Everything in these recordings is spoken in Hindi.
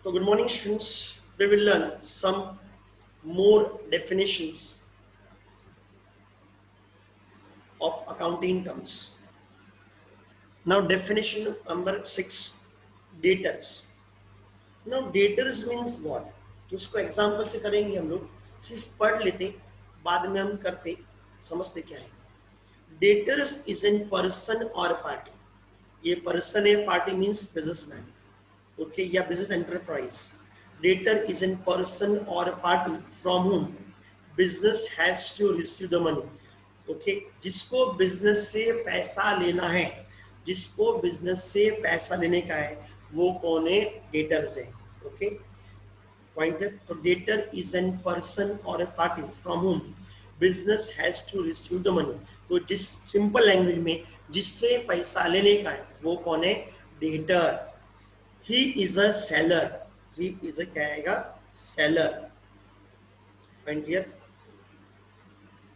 So good morning students. We will learn some more definitions of accounting terms. Now definition number 6, debtors. Now debtors means what? तो उसको एग्जाम्पल से करेंगे हम लोग, सिर्फ पढ़ लेते बाद में हम करते समझते क्या है. Debtors is in person or party. ये पर्सन है, पार्टी मीन्स बिजनेसमैन, ओके, या business enterprise. Debtor is in person और party from whom business has to receive the money. Okay, जिसको बिजनेस से पैसा लेना है, जिसको बिजनेस से पैसा लेने का है, वो कौन है? डेटर्स है. ओके, पॉइंट है. तो डेटर इज एन पर्सन और party from whom business has to receive the money. तो जिस सिंपल लैंग्वेज में जिससे पैसा लेने का है वो कौन है? Debtor. He is a seller. He is अ क्या आएगा? सेलर. Point clear?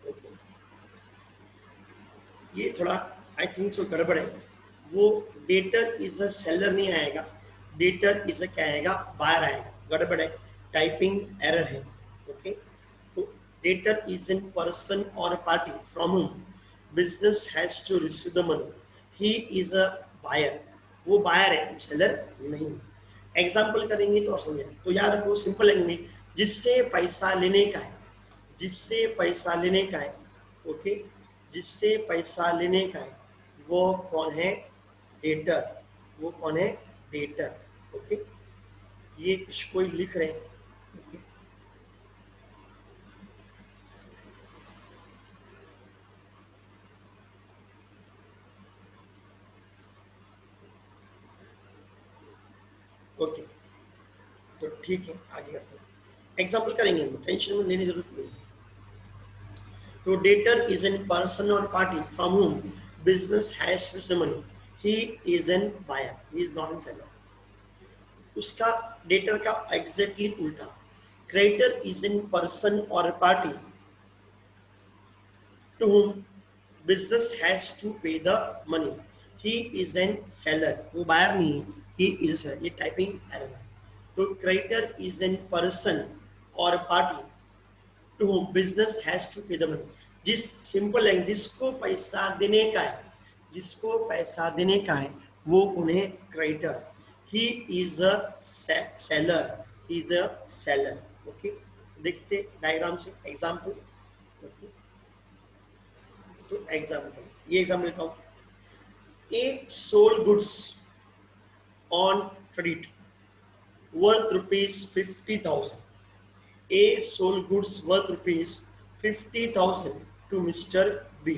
ओके, ये थोड़ा आई थिंक सो गड़बड़ है. वो डेटर इज अ सेलर नहीं आएगा, डेटर इज अ क्या आएगा? बायर आएगा. गड़बड़ है, टाइपिंग एरर है. ओके, तो डेटर इज इन पर्सन और party from whom business has to receive the money. He is a buyer. वो बायर है, सेलर नहीं है. एग्जाम्पल करेंगे तो समझ. तो याद रखो सिंपल लैंग्वेज, जिससे पैसा लेने का है, जिससे पैसा लेने का है, ओके, जिससे पैसा लेने का है वो कौन है? डेटर. वो कौन है? डेटर. ओके, ये कुछ कोई लिख रहे हैं. ओके, ओके, तो ठीक है, आगे करते हैं. एग्जाम्पल करेंगे, टेंशन में लेने की जरूरत नहीं. तो डेटर इज एन पर्सन और party from whom business has to receive money. He is an buyer, he is not an seller. उसका डेटर का एग्जैक्टली उल्टा. क्रेडिटर इज एन पर्सन और party to whom business has to pay the money. He is an seller. वो बायर नहीं है, he is a seller. ये टाइपिंग एरर है. तो creditor is an person or party to whom business has to pay the money. जिस सिंपल है, जिसको पैसा देने का है, जिसको पैसा देने का है वो उन्हें creditor. He is a seller. He is a seller. Okay, देखते डायग्राम से एग्जाम्पल. ओके, तो एग्जाम्पल, ये एग्जाम्पल लेता हूं. A sold goods on credit worth ₹50,000. A sold goods worth ₹50,000 to mister B.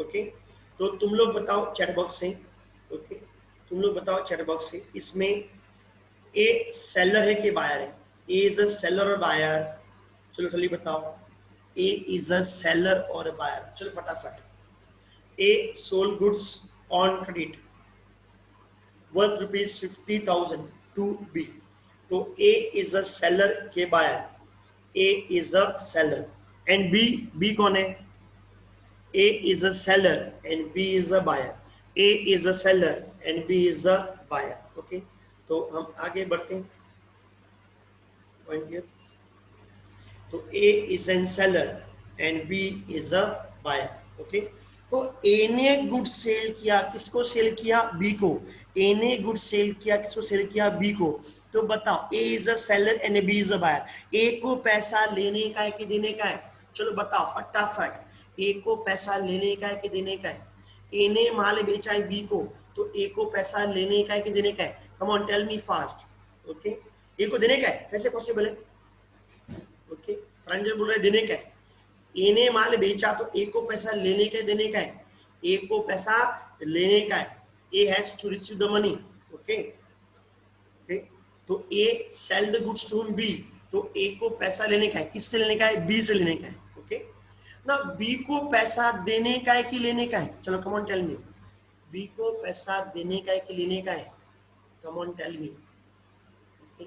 Okay, तो तुम लोग बताओ चैट बॉक्स से. ओके, तुम लोग बताओ चैट बॉक्स से, इसमें ए सेलर है कि बायर है? ए इज अ सेलर और बायर? चलो जल्दी बताओ, ए इज अ सेलर और बायर? चलो फटाफट. A sold goods on credit worth ₹50,000 to B. तो A is a seller के buyer. A is a seller and B कौन है? A is a seller and B is a buyer. A is a seller and B is a buyer. Okay, तो हम आगे बढ़ते हैं. Point clear? तो A is a seller and B is a buyer. Okay, तो ए ने गुड सेल किया, किसको सेल किया? बी को. ए ने गुड सेल किया, किसको सेल किया? बी को. तो बताओ, A is a seller and B is a buyer. A को पैसा लेने का है कि देने का है? चलो बताओ फटाफट. ए को पैसा लेने का है कि देने का है? ए ने माल बेचा है बी को, तो ए को पैसा लेने का है कि देने का है? Come on tell me fast. Okay, A को देने का है, कैसे पॉसिबल है? ओके, प्रांजल बोल रहे देने का है. ए ने माल बेचा तो ए को पैसा लेने का देने का है? ए को पैसा लेने का है. A has to receive the money. Okay, तो A sell the goods to B, तो ए को पैसा लेने का है. किससे लेने का है? बी से लेने का है. ओके, ना बी को पैसा देने का है कि लेने का है? चलो come on tell me. B को पैसा देने का है कि लेने का है? Come on tell me. Okay,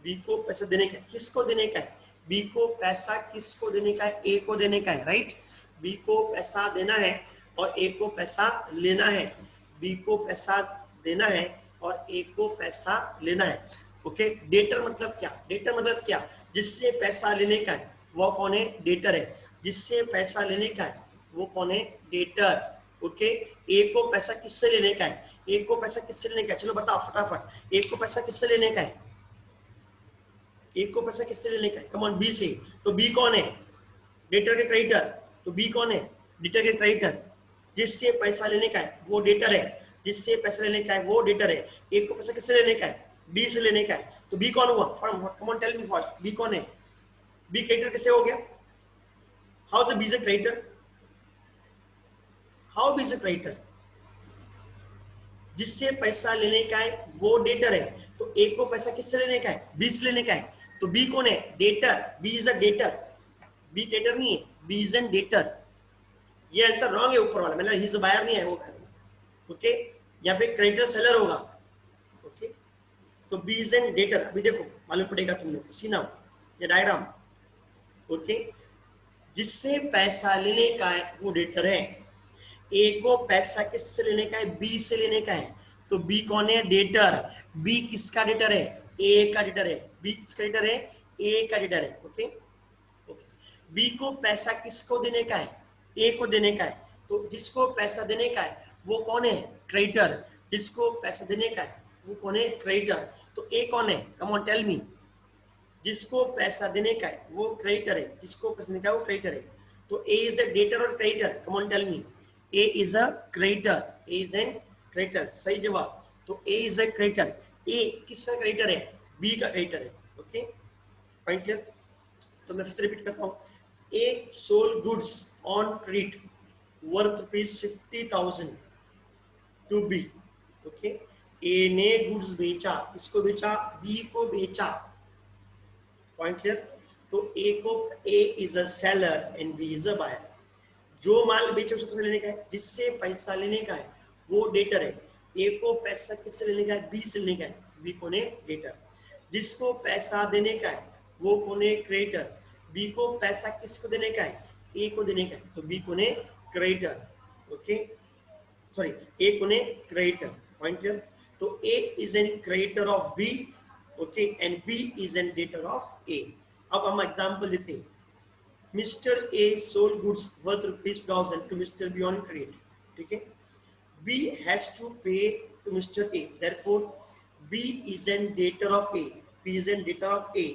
B को पैसा देने का है, किसको देने का है? बी को पैसा किसको देने का है? ए को देने का है, राइट. बी को पैसा देना है और ए को पैसा लेना है. बी को पैसा देना है और ए को पैसा लेना है. ओके, डेटर मतलब क्या, डेटर मतलब क्या, जिससे पैसा लेने का है वो कौन है, डेटर है। जिससे पैसा लेने का है वो कौन है, डेटर। ओके, एक को पैसा किससे लेने का है, एक को पैसा किससे लेने का है, चलो बताओ फटाफट, एक को पैसा किससे लेने का है, एक को पैसा किससे लेने का है, कम ऑन, बी से। तो बी कौन है, डेटर के क्रेडिटर। तो बी कौन है, डेटर के क्रेडिटर। जिससे पैसा लेने का है वो डेटर है, जिससे पैसा लेने का है वो डेटर है। एक को पैसा किससे लेने का है, बी से लेने का है। तो बी कौन हुआ, come on tell me first, B कौन है, बी क्रेडिटर किससे हो गया, how the B is a creditor, how B is a creditor, जिससे पैसा लेने का है वो डेटर है। तो एक को पैसा किससे लेने का है, बी से लेने का है। तो बी कौन है, debtor, B is a debtor, B creditor नहीं है, बी इज एन डेटर। ये आंसर रॉन्ग है ऊपर वाला, मतलब ही इज बायर नहीं है वो बायर। ओके, यहाँ पे क्रेडिटर सेलर होगा। ओके, तो बी इज एन डेटर, अभी देखो मालूम पड़ेगा तुम लोग, सी नाउ ये डायग्राम। ओके, जिससे पैसा लेने का है वो डेटर है। ए को पैसा किससे लेने का है, बी से लेने का है। तो बी कौन है, डेटर। बी किसका डेटर है, ए का डेटर है। बी किसका डेटर है, ए का डेटर है। ओके, ओके, बी को पैसा किसको देने का है, ए को देने का है। तो जिसको पैसा देने का है वो कौन है, क्रेडिटर। जिसको पैसा देने का है वो कौन है, क्रेडिटर। तो ए कौन है, कम ऑन टेल मी, जिसको पैसा देने का है वो क्रेडिटर है, जिसको पैसा देने का है वो क्रेडिटर है। तो A is the debtor or creditor, come on tell me, A is a creditor, A is an creditor, सही जवाब। तो ए इज अ क्रेडिटर, ए किसका क्रेडिटर है, बी का क्रेडिटर है। Okay, point clear. तो मैं फिर से रिपीट करता हूँ, A sold goods on credit worth ₹50,000 to B. Okay, A ने गुड्स बेचा, किसको बेचा, बी को बेचा। Point clear. तो ए को, A is a seller and B is a buyer. जो माल बेचे उसको पैसा लेने का है, जिससे पैसा लेने का है वो डेटर है। ए को पैसा किससे लेने का है, बी से लेने का है, बी कौन है, डेटर। जिसको पैसा देने का है वो कौन है, क्रेडिटर। बी को पैसा किसको देने का है, ए को देने का है, तो बी कौन है, क्रेडिटर। ओके, सॉरी, ए कौन है, क्रेडिटर। Point clear. तो A is an creditor of B, okay, and B is an debtor of A. अब हम एग्जांपल देते हैं, Mr. A sold goods worth ₹1,000 to Mr. B on credit. ठीक है, B has to pay to Mr. A. Therefore, B is an debtor of A. B is an debtor of A,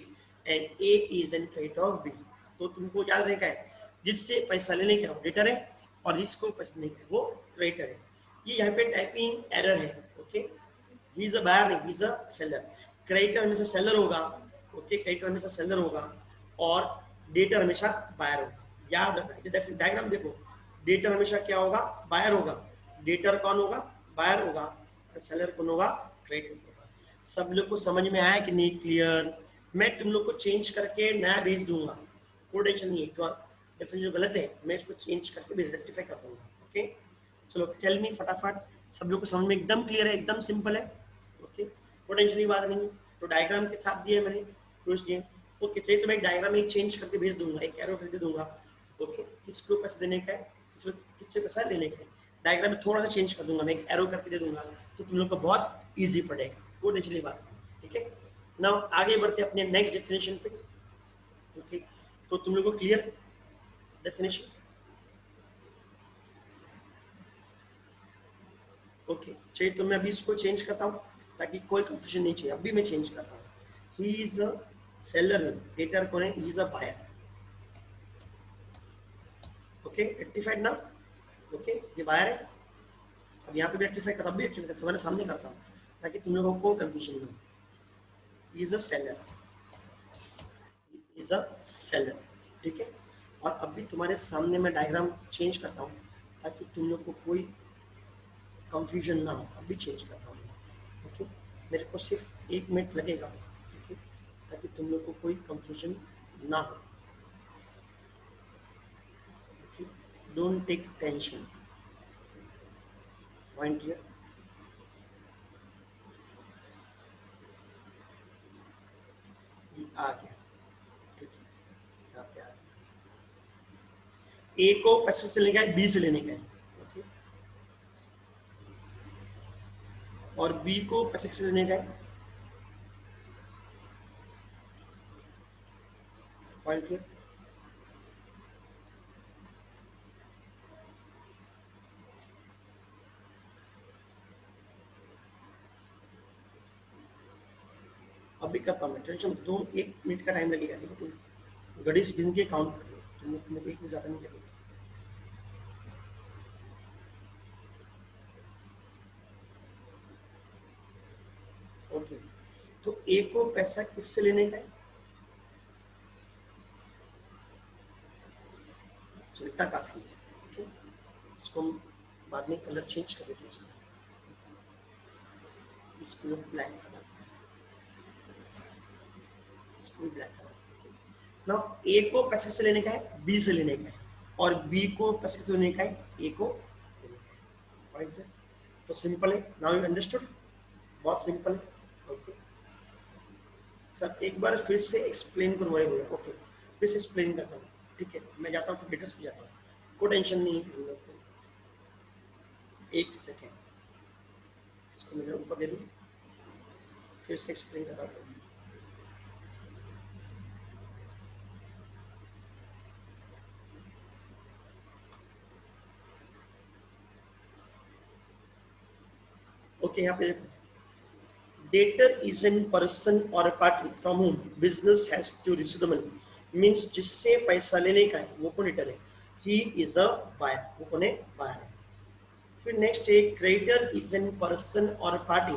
and A is an creditor of B. तो तुमको याद रखना है, जिससे पैसा लेने का वो डेटर है और जिसको पैसा लेने का वो क्रेडिटर है। ये यहाँ पे टाइपिंग एरर है। Okay, he is a buyer नहीं, he is a seller. Creditor हमेशा सेलर होगा। ओके, क्रेडिटर हमेशा सेलर होगा और डेटर हमेशा बायर होगा। याद रखना, डायग्राम देखो, डेटर हमेशा क्या होगा, बायर होगा। डेटर कौन होगा, बायर होगा। सेलर कौन होगा, क्रेडिटर होगा। सब लोग को समझ में आया कि नहीं, क्लियर। मैं तुम लोग को चेंज करके नया भेज दूंगा, कोई टेंशन नहीं है। जो डेफिनेशन जो गलत है मैं इसको चेंज करके रेक्टिफाई कर दूंगा। ओके, चलो टेल मी फटाफट, सब लोग को समझ में एकदम क्लियर है, एकदम सिंपल है। ओके, कोई टेंशन की बात नहीं। तो डायग्राम के साथ दिए मैंने, क्लोज दिए। ओके, चलिए तो मैं डायग्राम में चेंज करके भेज दूंगा, एक एरो करके दूंगा। ओके, किसको पैसा देने का है, किससे पैसा लेने का है, डायग्राम में थोड़ा सा चेंज कर दूंगा, मैं एक एरो करके दे दूंगा, तो तुम लोग को बहुत ईजी पड़ेगा। कोई टेंशन की बात नहीं, ठीक है। नाउ आगे बढ़ते अपने नेक्स्ट डेफिनेशन पे। ओके, तो तुम लोग को क्लियर डेफिनेशन। ओके, चलिए तो मैं अभी इसको चेंज करता हूँ ताकि कोई कंफ्यूजन नहीं चाहिए। अभी मैं चेंज करता हूँ, he is a seller, debtor कौन है, he is a buyer. Okay, rectified ना। ओके, ये बायर है। अब यहाँ पे भी रेक्टिफाई करता हूँ, तुम्हारे सामने करता हूँ ताकि तुम लोगों को कंफ्यूजन ना हो। Is a seller, is a seller, ठीक है। और अभी तुम्हारे सामने मैं डायग्राम चेंज करता हूँ ताकि तुम लोग को कोई कंफ्यूजन ना हो। अभी चेंज करता हूँ मैं। ओके, मेरे को सिर्फ 1 मिनट लगेगा, ठीक है, ताकि तुम लोग को कोई कंफ्यूजन ना हो। Okay, don't take tension. Point clear. आ गया, ठीक है, यहाँ पे आ गया। ए को पैसे से लेने का है, बी से लेने का है। ओके, और बी को पैसे से लेने का है, पॉइंट क्लियर। अभी करता हूँ मैं, टेंशन मत लो, 1 मिनट का टाइम लगेगा। देखो तुम घड़ी से गिन के काउंट कर लो, तुमको 1 मिनट ज़्यादा नहीं लगेगा। ओके, तो ए को पैसा किससे लेने का है? तो इतना काफ़ी है। ओके, इसको हम बाद में कलर चेंज कर देते हैं, इसको लोग ब्लैक कर देते हैं, इसको भी ब्लैक कर देते हैं। ना ए को पैसे से लेने का है, बी से लेने का है, और बी को पैसे से लेने का है, ए को लेने का है। पॉइंट है, तो सिंपल है। नाउ यू अंडरस्टूड, बहुत सिंपल है। ओके सर, एक बार फिर से एक्सप्लेन करो बोले। ओके, फिर से एक्सप्लेन करता हूँ। ठीक है, मैं जाता हूँ कंप्यूटर्स पे जाता हूँ, कोई टेंशन नहीं है हम लोग को। 1 सेकेंड, इसको मैं ऊपर दे दूँ, फिर से एक्सप्लेन कर रहा हूँ। ओके, यहाँ पे देखो, डेटर इज एन पर्सन और party from whom business has to receive the money. Means जिससे पैसा लेने का है वो कौन डेटर है? ही इज अ बायर, वो कौन है? बायर है। फिर नेक्स्ट है, क्रेडिटर इज एन पर्सन और party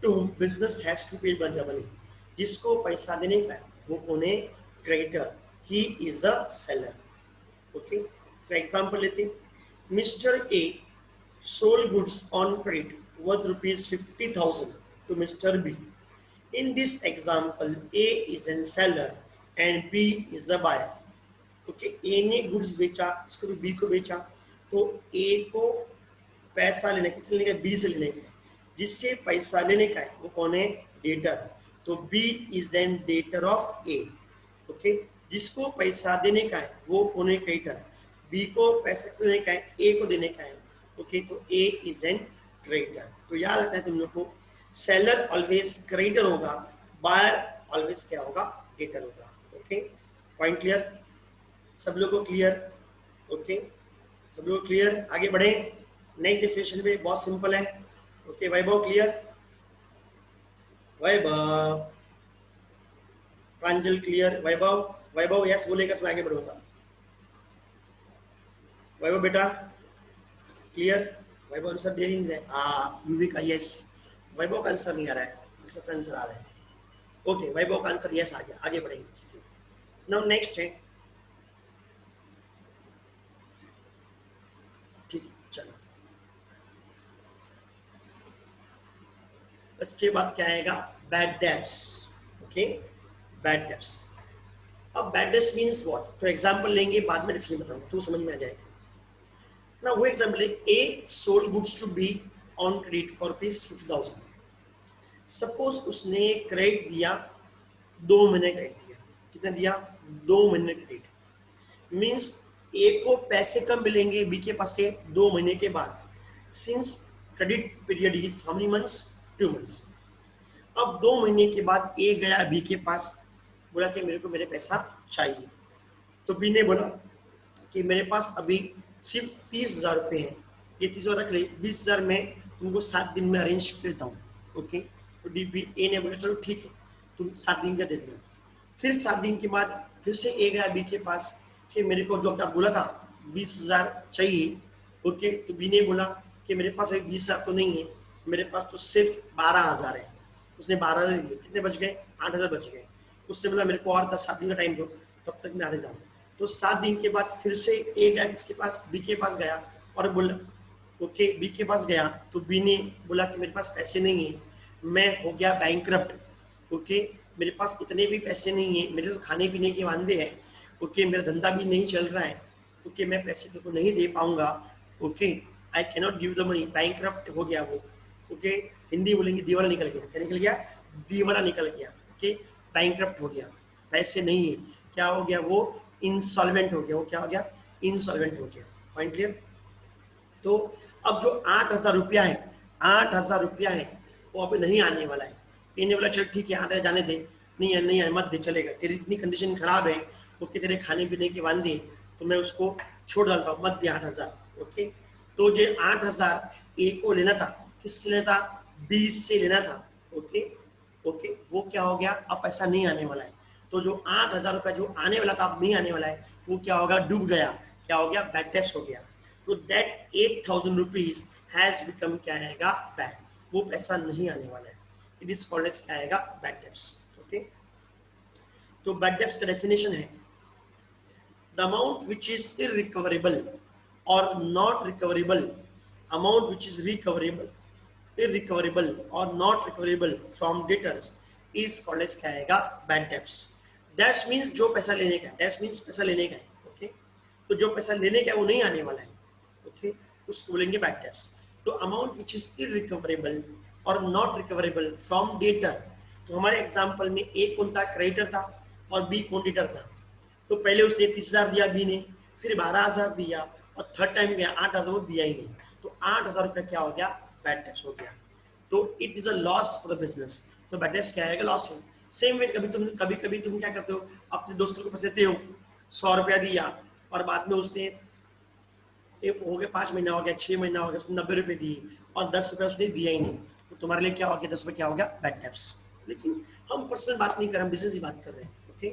to whom business has to pay the money. जिसको पैसा देने का है वो कौन है? Creditor, he is a seller. Okay, तो एग्जांपल लेते हैं। Mister A sold goods on credit worth rupees 50,000 to Mr. B. In this example, A is a seller and B is a buyer. Okay, A ने गुड्स बेचा, इसको भी बी को बेचा, तो ए को पैसा लेने, किससे लेने का? बी से लेने का। जिससे पैसा लेने का है वो कौन है? डेटर, तो B is an debtor of A. Okay, जिसको पैसा देने का है वो कौन है? क्रेडिटर। बी को पैसा देने का है, ए को देने का है। ओके, तो ए इज एन क्रेडिटर। तो याद रखना है तुम लोग को, सेलर ऑलवेज क्रेडिटर होगा, बायर ऑलवेज क्या होगा? डेटर होगा। Okay, point clear? सब लोगों को क्लियर? ओके, सब लोग क्लियर? आगे बढ़े नेक्स्ट डेफिनेशन पे, बहुत सिंपल है। ओके, वैभव क्लियर? वैभव, प्रांजल क्लियर? वैभव, वैभव यस बोलेगा तो आगे बढ़ूंगा। वैभव बेटा क्लियर? वैभव आंसर दे नहीं रहे। यूवी का यस, वैभव का आंसर नहीं आ रहा है, सबका आंसर आ रहा है। ओके, वैभव का आंसर यस आ गया, आगे बढ़ेंगे। ठीक है, नाउ नेक्स्ट है। ठीक है, चलो इसके बाद क्या आएगा? Bad debts. Okay, bad debts. अब बैड डेब्ट्स मींस व्हाट? तो एग्जांपल लेंगे, बाद में डिफिनेशन बताऊंगा तो समझ में आ जाएगा। ना वो एग्जांपल है, A sold goods to B on credit for rupees 50,000। Suppose उसने क्रेडिट दिया, 2 महीने क्रेडिट दिया। कितना दिया? 2 महीने क्रेडिट। मीन्स ए को पैसे कम मिलेंगे बी के पास से 2 महीने के बाद, since credit period is how many months? 2 months. अब 2 महीने के बाद ए गया बी के पास, बोला कि मेरे को मेरे पैसा चाहिए। तो बी ने बोला कि मेरे पास अभी सिर्फ 30,000 रुपये हैं, ये 30,000 रख ले, 20,000 में तुमको 7 दिन में अरेंज कर देता हूँ। ओके, तो डी बी ए ने बोला चलो ठीक है, तुम 7 दिन का दे देना। फिर 7 दिन के बाद फिर से ए गया बी के पास कि मेरे को जो आपने बोला था 20,000 चाहिए। ओके, तो बी ने बोला कि मेरे पास अभी 20,000 तो नहीं है, मेरे पास तो सिर्फ 12,000 है। उसने 12,000 दे दिए, कितने बच गए? 8,000 बच गए। उसने बोला मेरे को और 7 दिन का टाइम दो, तब तक मैं आ जाऊँ। तो 7 दिन के बाद फिर से ए गया किसके पास? बी के पास गया और बोला, ओके बी के पास गया तो बी ने बोला कि मेरे पास पैसे नहीं है, मैं हो गया बैंकरप्ट। ओके, मेरे पास इतने भी पैसे नहीं है, मेरे तो खाने पीने के वांदे हैं। ओके, मेरा धंधा भी नहीं चल रहा है। ओके, मैं पैसे तेरे को नहीं दे पाऊंगा। Okay, I cannot give the money, bankrupt हो गया वो। ओके, हिंदी बोलेंगे दीवाना निकल गया। क्या निकल गया? दीवाना निकल गया। ओके, बैंकरप्ट हो गया, पैसे नहीं है। क्या हो गया? वो इंसॉल्वेंट हो गया। वो क्या हो गया? इंसॉल्वेंट हो गया। Point clear? तो अब जो 8,000 रुपया है, 8,000 रुपया है, वो अब नहीं आने वाला है। इन्हें बोला चल ठीक है 8,000 जाने दे, नहीं है नहीं है मत दे, चलेगा, तेरी इतनी कंडीशन खराब है, ओके, तेरे खाने पीने के वांदे, तो मैं उसको छोड़ डालता हूँ, मत दे 8,000। ओके, तो जो 8,000 ए को लेना था, किससे लेना था, 20 से लेना था। ओके, ओके, वो क्या हो गया, अब पैसा नहीं आने वाला है। तो जो 8,000 रुपया जो आने वाला था अब नहीं आने वाला है, वो क्या होगा, डूब गया। क्या हो गया, बैड डेट्स हो गया। तो दैट 8,000 रुपीज हैज बिकम क्या आएगा, बैड, वो पैसा नहीं आने वाला है। इट इज कॉल्ड एज क्या आएगा, बैड डेट्स। ओके, तो बैड डेट्स का डेफिनेशन है the amount which is irrecoverable or not recoverable, amount which is irrecoverable or not recoverable from debtors is called as क्या आएगा, bad debts. That means जो पैसा लेने का है, that means पैसा लेने का है. ओके, तो जो पैसा लेने का है वो नहीं आने वाला है. ओके, उसको बोलेंगे bad debts. तो अमाउंट विच इज irrecoverable और नॉट रिकवरेबल फ्रॉम डेटर, तो हमारे एग्जाम्पल में ए कौन था, क्रेडिटर था, और बी कौन डेटर था. तो पहले उसने 30,000 दिया बी ने, फिर 12,000 दिया, और थर्ड टाइम गया 8,000, वो दिया ही नहीं. तो 8,000 रुपया क्या हो गया, बैड डेट्स हो गया. तो it is a loss for the business. तो बैड डेट्स क्या आएगा, लॉस है. सेम वे कभी कभी तुम क्या करते हो, अपने दोस्तों को पैसे देते हो, 100 रुपया दिया, और बाद में उसने हो गया 5 महीना हो गया, 6 महीना हो गया, उसने 90 रुपए दिए और 10 रुपया उसने दिया ही नहीं. तो तुम्हारे लिए क्या हो गया, 10 रुपये क्या हो गया, बैड डेट्स. लेकिन हम पर्सनल बात नहीं कर रहे, हम बिजनेस की बात कर रहे हैं. ओके,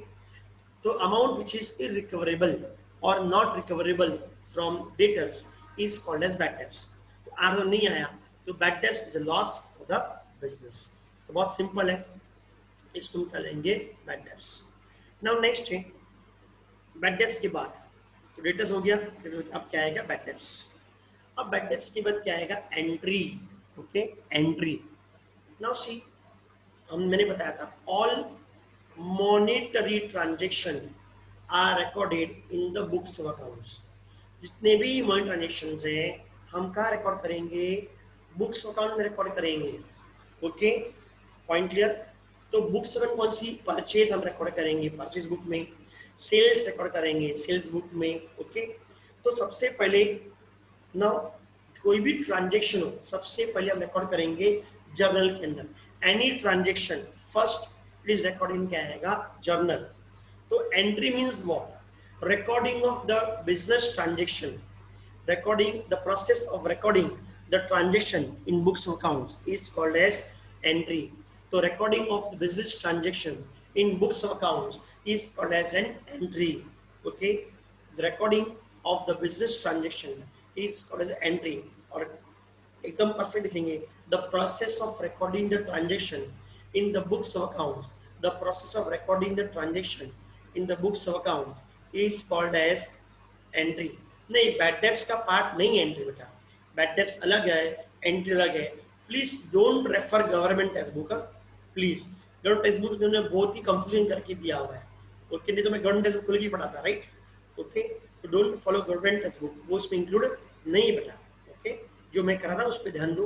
तो amount which is irrecoverable or not recoverable from debtors is called as bad debts. तो आर नहीं आया, तो bad debts is a loss for the business. तो बहुत सिंपल है, इसको हम करेंगे बैड डेट्स. नाउ नेक्स्ट है बैड डेट्स के बाद, तो डेटर्स हो गया, अब क्या आएगा, बैड डेट्स. अब बैड डेट्स के बाद क्या आएगा, entry. Okay, entry. Now see, मैंने बताया था all monetary transaction are recorded in the books of accounts. जितने भी मनी ट्रांजेक्शन हैं हम कहाँ रिकॉर्ड करेंगे, बुक्स अकाउंट में रिकॉर्ड करेंगे. Okay, point clear. तो बुक्स अकाउंट कौन सी, परचेज हम रिकॉर्ड करेंगे परचेज बुक में, सेल्स रिकॉर्ड करेंगे सेल्स बुक में. ओके, तो सबसे पहले ना कोई भी ट्रांजेक्शन हो, सबसे पहले हम रिकॉर्ड करेंगे जर्नल के अंदर. Any transaction first it is recording क्या आएगा, जर्नल. तो entry means what, recording of the business transaction, recording the process of recording the transaction in books of accounts is called as entry. So recording of the business transaction in books of accounts is called as an entry. Okay, the recording of the business transaction is called as entry. और एकदम परफेक्ट लिखेंगे, the process of recording the transaction in the books of accounts, the process of recording the transaction in the books of accounts is called as entry. नहीं, बैड डेब्ट्स का पार्ट नहीं है एंट्री बेटा, बैड डेब्ट्स अलग है, एंट्री अलग है. Please don't refer government text book. Please government text book ने बहुत ही कंफ्यूजन करके दिया हुआ है. ओके, नहीं तो मैं गवर्नमेंट टेक्स्ट बुक खुल के पढ़ाता, राइट. ओके, तो don't follow government text book, वो उसमें इंक्लूड नहीं बेटा. ओके, जो मैं करा रहा हूँ उस पर ध्यान दो,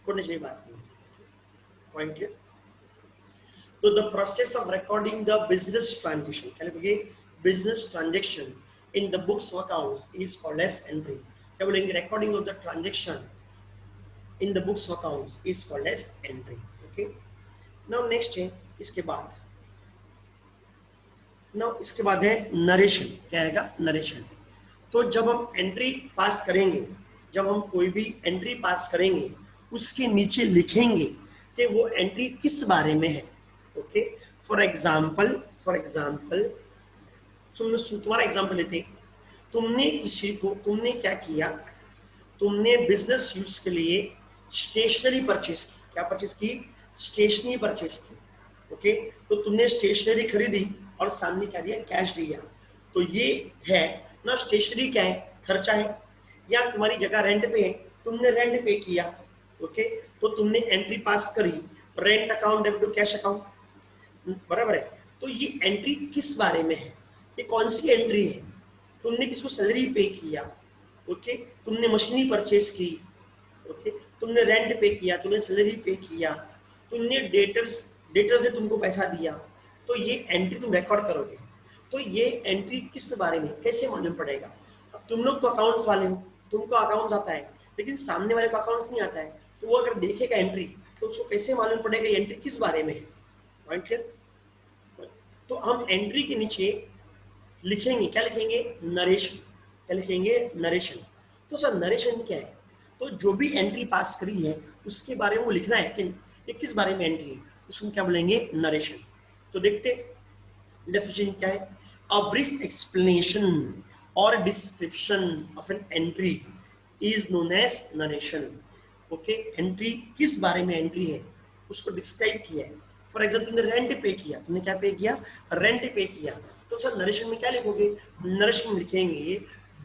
कोई नहीं बात नहीं. Point clear. तो the process of recording the business transaction, क्या लिखोगे, business transaction in the books of accounts is called as entry. क्या बोलेंगे, recording of the transaction in the books of accounts is called as entry. Okay, now next है इसके बाद, now इसके बाद है नरेशन. क्या आएगा, नरेशन. तो जब हम एंट्री पास करेंगे, जब हम कोई भी एंट्री पास करेंगे उसके नीचे लिखेंगे कि वो एंट्री किस बारे में है. ओके, फॉर एग्जाम्पल तुम्हारा एग्जाम्पल लेते, तुमने किसी को, तुमने क्या किया, तुमने बिजनेस यूज के लिए स्टेशनरी परचेज की. क्या परचेज की, स्टेशनरी परचेज की. ओके, तो तुमने स्टेशनरी खरीदी और सामने क्या दिया, कैश दिया. तो ये है ना, स्टेशनरी क्या है, खर्चा है, या तुम्हारी जगह रेंट पे है, तुमने रेंट पे किया. ओके, तो तुमने एंट्री पास करी, rent account debit to cash account, बराबर है. तो ये एंट्री किस बारे में है, ये कौन सी एंट्री है, तुमने किसको सैलरी पे किया. ओके, तुमने मशीनरी परचेज की. ओके, तुमने रेंट पे किया, तुमने सैलरी पे किया, तुमने डेटर्स ने तुमको पैसा दिया. तो ये एंट्री तुम रिकॉर्ड करोगे. तो ये एंट्री किस बारे में, कैसे मालूम पड़ेगा. अब तुम लोग तो अकाउंट्स वाले हो, तुमको अकाउंट्स आता है, लेकिन सामने वाले को अकाउंट्स नहीं आता है. तो वो अगर देखेगा एंट्री, तो उसको कैसे मालूम पड़ेगा ये एंट्री किस बारे में है. Point clear. तो हम एंट्री के नीचे लिखेंगे, क्या लिखेंगे, नरेशन, क्या लिखेंगे, नरेशन। तो सर नरेशन क्या है, तो जो भी एंट्री पास करी है उसके बारे में वो लिखना है कि ये किस बारे में एंट्री है, उसको क्या बोलेंगे, नरेशन। तो देखते डेफिनेशन क्या है, a brief explanation or description of an entry is known as narration. Okay, entry किस बारे में एंट्री है उसको डिस्क्राइब किया है। फॉर एग्जाम्पल तुमने रेंट पे किया, तुमने क्या पे किया, रेंट पे किया, तो सर नरेशन में क्या लिखोगे, नरेशन में लिखेंगे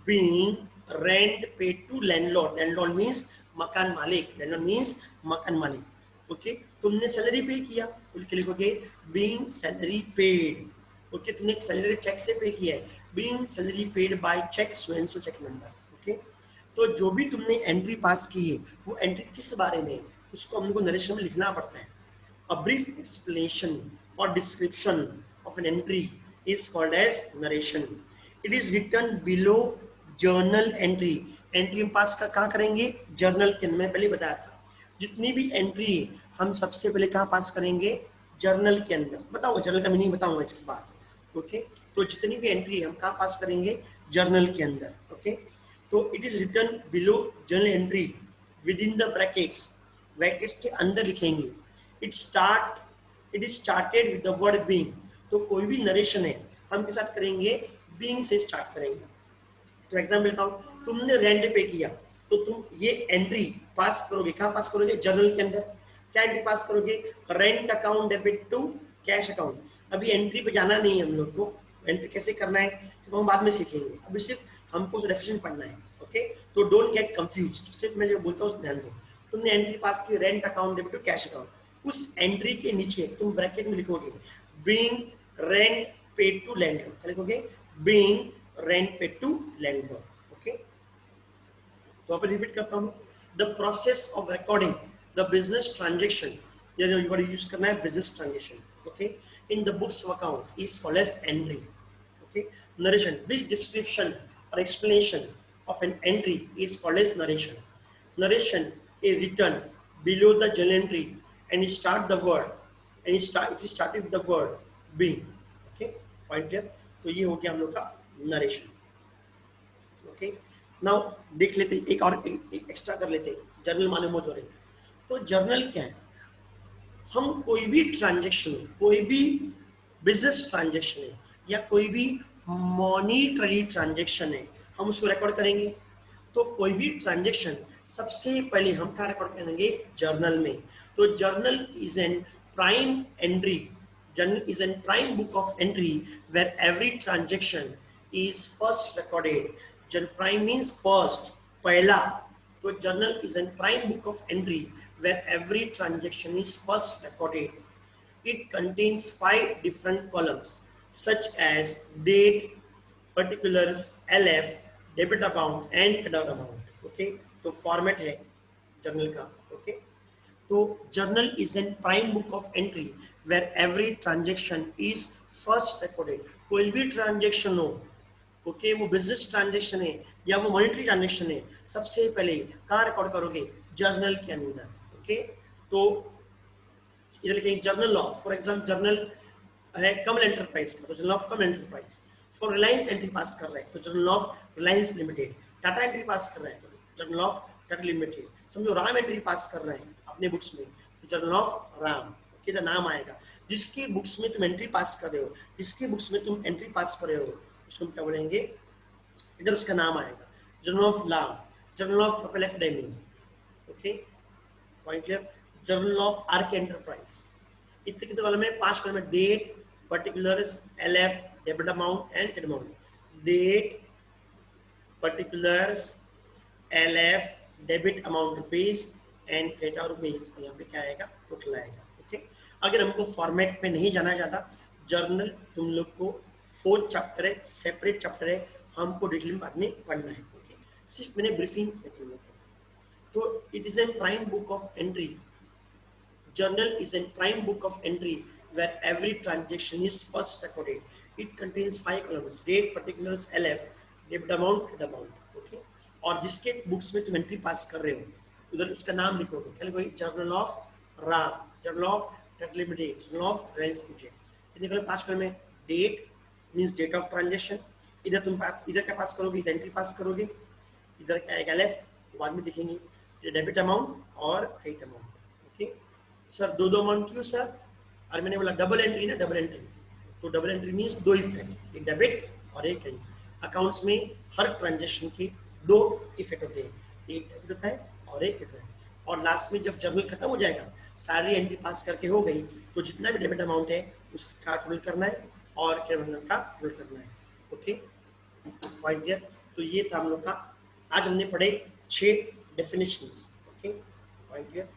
बीइंग रेंट पे टू लैंडलॉर्ड, लैंडलॉर्ड मींस मकान मालिक, लैंडलॉर्ड मींस मकान मालिक। ओके, तुमने सैलरी पे किया तो क्या लिखोगे, बीइंग सैलरी पेड। ओके, तुमने सैलरी चेक से पे किया है, being salary paid by cheque so and so cheque number. Okay, तो जो भी तुमने एंट्री पास की है वो एंट्री किस बारे में है उसको हमको नरेशन में लिखना पड़ता है। A brief explanation or description of an entry is called as narration. It is written below journal entry. Entry हम पास का कहाँ करेंगे, जर्नल के अंदर, मैं पहले बताया था जितनी भी एंट्री है हम सबसे पहले कहाँ पास करेंगे, जर्नल के अंदर। बताऊंगा जर्नल का मीनिंग, बताऊंगा इसके बाद। ओके, तो जितनी भी एंट्री हम कहाँ पास करेंगे, जर्नल के अंदर। ओके, तो it is written below journal entry within the brackets, brackets के अंदर लिखेंगे। It is started with the word being. तो कोई भी नरेशन है हम के साथ करेंगे, बीइंग से स्टार्ट करेंगे। तो एग्जाम्पल बताओ, तुमने रेंट पे किया तो तुम ये एंट्री पास करोगे, कहाँ पास करोगे, जर्नल के अंदर। क्या एंट्री पास करोगे, rent account debit to cash account. अभी एंट्री पे जाना नहीं है हम लोग को, एंट्री कैसे करना है तो हम बाद में सीखेंगे, अभी सिर्फ हमको डेफिनेशन पढ़ना है। ओके, तो डोंट गेट कंफ्यूज, सिर्फ मैं जो बोलता हूँ ध्यान दो। तुमने एंट्री पास की rent account debit to cash account, उस एंट्री के नीचे तुम ब्रैकेट में लिखोगे being rent paid to landlord, क्या लिखोगे, being rent paid to landlord. Okay, तो आप रिपीट करता हूँ, the process of recording the business transaction, use करना है business transaction. Okay, in the books of account is called as entry. Okay, narration, which description or explanation of an entry is called as narration. Narration is written below the journal entry and start the word and it is started with the word being. Okay, point clear? तो ये हो गया हम लोग का नरेशन। ओके, नाउ देख लेते एक और एक एक्स्ट्रा कर लेते हैं, जर्नल मालूम हो रही। तो जर्नल क्या है, हम कोई भी ट्रांजेक्शन, कोई भी बिजनेस ट्रांजेक्शन है या कोई भी मॉनिटरी ट्रांजेक्शन है हम उसको रिकॉर्ड करेंगे। तो कोई भी ट्रांजेक्शन सबसे पहले हम क्या रिकॉर्ड करेंगे, जर्नल में। तो journal is an prime entry, journal is a prime book of entry where every transaction is first recorded. Prime means first, पहला। तो journal is a prime book of entry where every transaction is first recorded. It contains 5 different columns such as date, particulars, LF, debit amount and credit amount. Okay, तो format है journal का। Okay, तो journal is an prime book of entry where every transaction is first recorded. कोई भी ट्रांजेक्शन हो, ओके, वो बिजनेस ट्रांजेक्शन है या वो मॉनिटरी ट्रांजेक्शन है, सबसे पहले कहाँ रिकॉर्ड करोगे, जर्नल के अंदर। ओके, तो इधर लिखेंगे journal of, for example journal है कमल एंटरप्राइज का, तो journal of Kamal enterprise. For Reliance entry पास कर रहे हैं तो journal of Reliance limited. Tata entry पास कर रहे हैं तो जर्नल ऑफ टाटा लिमिटेड। समझो राम एंट्री पास कर रहे हैं अपने बुक्स में तो journal of Ram, okay, the नाम आएगा। जिसकी बुक्स में तुम एंट्री पास कर रहे हो, जिसकी बुक्स में तुम एंट्री पास कर रहे हो उसको हम क्या बोलेंगे, इधर उसका नाम आएगा, journal of Labh, journal of Kapil academy. Okay, point clear, journal of Arc enterprise. इतने कितने कॉलम में, 5 कॉलम में, date, particulars, LF, debit amount and credit amount. Date, particulars, LF, debit amount rupees and credit rupees, यहाँ पे क्या आएगा, टोटल आएगा। ओके, अगर हमको फॉर्मेट में नहीं जाना जाता, जर्नल तुम लोग को 4th चैप्टर है, सेपरेट चैप्टर है, हमको डिटेल में बाद में पढ़ना है। ओके, सिर्फ मैंने ब्रीफिंग किया तुम लोग को। तो it is a prime book of entry, journal is a prime book of entry where every transaction is first recorded. It contains 5 columns: date, particulars, LF, debit amount, credit amount. Okay, और जिसके बुक्स में तुम एंट्री पास कर रहे हो उधर उसका नाम लिखोगे, क्या लिखोगे, journal of Ram, journal of Tata limited, journal of Reliance limited. कितने कलम, 5 कलम में, date, means date of transaction. इधर तुम इधर क्या पास करोगे, इधर एंट्री पास करोगे, इधर क्या आएगा एलएफ, बाद में दिखेंगे, डेबिट अमाउंट और क्रेडिट अमाउंट। ओके सर, दो दो अमाउंट क्यों सर? और मैंने बोला डबल एंट्री ना, डबल एंट्री, तो डबल एंट्री मीन्स दो इफेक्ट, एक डेबिट और एक क्रेडिट। अकाउंट्स में हर ट्रांजेक्शन के दो इफेक्ट होते हैं, एक डेबिट होता है और एक क्रेडिट होता है। और लास्ट में जब जर्नल खत्म हो जाएगा, सारी एंट्री पास करके हो गई, तो जितना भी डेबिट अमाउंट है उसका टोटल करना है और क्रेडिट का टोटल करना है। Okay point clear? तो ये था हम लोग का, आज हमने पढ़े 6 डेफिनेशंस। Okay point clear?